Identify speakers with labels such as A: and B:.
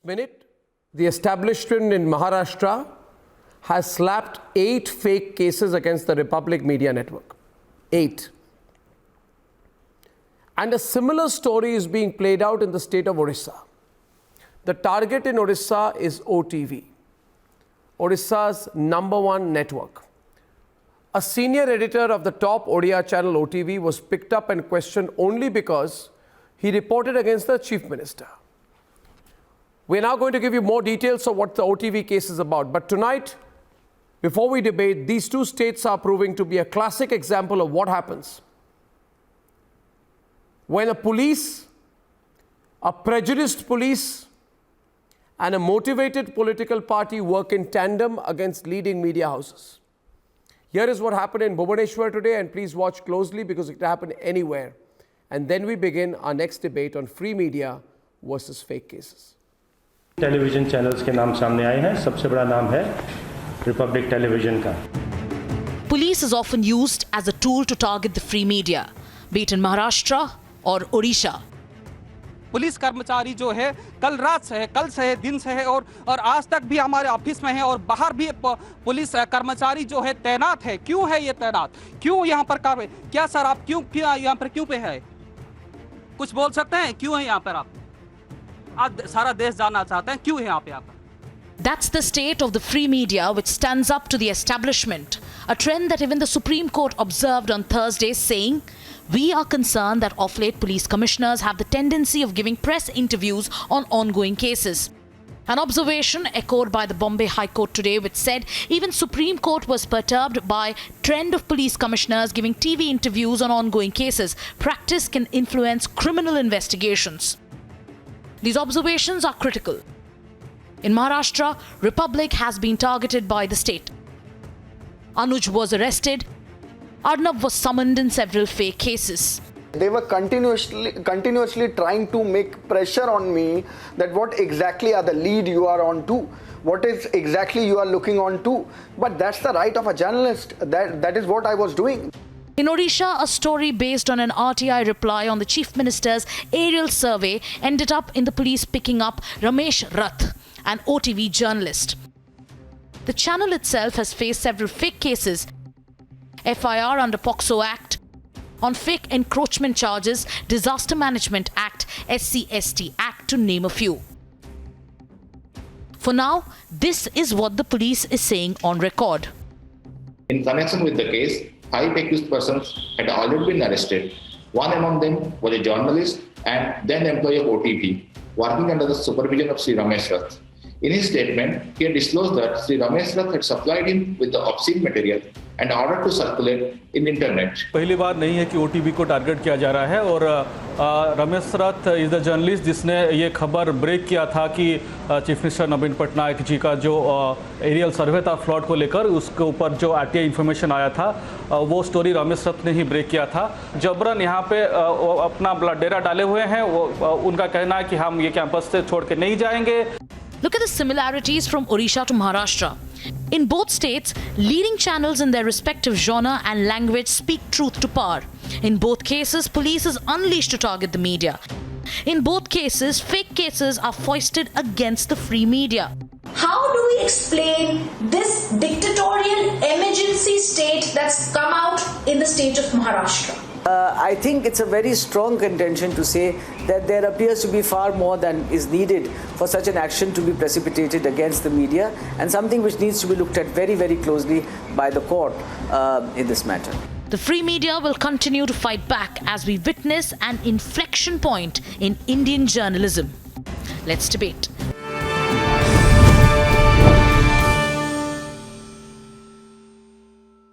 A: minute, the establishment in Maharashtra has slapped 8 fake cases against the Republic Media Network. 8. And a similar story is being played out in the state of Odisha. The target in Odisha is OTV, Odisha's #1 network. A senior editor of the top Odia channel OTV was picked up and questioned only because he reported against the chief minister. We're now going to give you more details of what the OTV case is about. But tonight, before we debate, these two states are proving to be a classic example of what happens when a police, a prejudiced police, and a motivated political party work in tandem against leading media houses. Here is what happened in Bhubaneswar today, and please watch closely because it can happen anywhere. And then we begin our next debate on free media versus fake cases.
B: Television channels के नाम सामने आए हैं. सबसे बड़ा नाम है Republic television का.
C: Police is often used as a tool to target the free media, be it in Maharashtra or Odisha.
D: Police कर्मचारी जो है कल रात से है, कल से है, दिन से है और आज तक भी हमारे ऑफिस में है और बाहर भी पुलिस कर्मचारी जो है तैनात है. क्यों है ये तैनात? क्यों यहाँ पर कार्रवाई? क्या सर आप क्यों यहाँ पर क्यों पे है? कुछ बोल सकते हैं क्यों है यहाँ पर आप? आज सारा देश जानना चाहते हैं क्यों है यहाँ पे आप?
C: That's the state of the free media, which stands up to the establishment, a trend that even the Supreme Court observed on Thursday, saying, "We are concerned that of late police commissioners have the tendency of giving press interviews on ongoing cases." An observation echoed by the Bombay High Court today, which said even Supreme Court was perturbed by trend of police commissioners giving TV interviews on ongoing cases. Practice can influence criminal investigations. These observations are critical. In Maharashtra, Republic has been targeted by the state. Anuj was arrested. Arnab was summoned in several fake cases.
E: They were continuously trying to make pressure on me that what exactly are the lead you are on to, what is exactly you are looking on to. But that's the right of a journalist. That is what I was doing.
C: In Odisha, a story based on an RTI reply on the Chief Minister's aerial survey ended up in the police picking up Ramesh Rath, an OTV journalist. The channel itself has faced several fake cases, FIR under POCSO Act, on fake encroachment charges, Disaster Management Act, SC/ST Act, to name a few. For now, this is what the police is saying on record.
F: In connection with the case, 5 accused persons had already been arrested. One among them was a journalist and then employee of OTV, working under the supervision of Sri Ramesh Rath. In his statement, he had disclosed that Sri Ramesh Rath had supplied him with the obscene material and ordered to circulate in internet.
G: पहली बार नहीं है कि OTV को target किया जा रहा है और रमेश रथ इज द जर्नलिस्ट जिसने ये खबर ब्रेक किया था कि चीफ मिनिस्टर नवीन पटनायक जी का जो एरियल सर्वे था फ्लड को लेकर, उसके ऊपर जो RTI इन्फॉर्मेशन आया था वो स्टोरी रमेश रथ ने ही ब्रेक किया था. जबरन यहाँ पे अपना डेरा डाले हुए हैं. उनका कहना है कि हम ये कैंपस से छोड़ के नहीं जाएंगे.
C: Look at the similarities from Odisha to Maharashtra. In both states, leading channels in their respective genre and language speak truth to power. In both cases, police is unleashed to target the media. In both cases, fake cases are foisted against the free media.
H: How do we explain this dictatorial emergency state that's come out in the state of Maharashtra?
I: I think it's a very strong contention to say that there appears to be far more than is needed for such an action to be precipitated against the media, and something which needs to be looked at very, very closely by the court in this matter.
C: The free media will continue to fight back as we witness an inflection point in Indian journalism. Let's debate.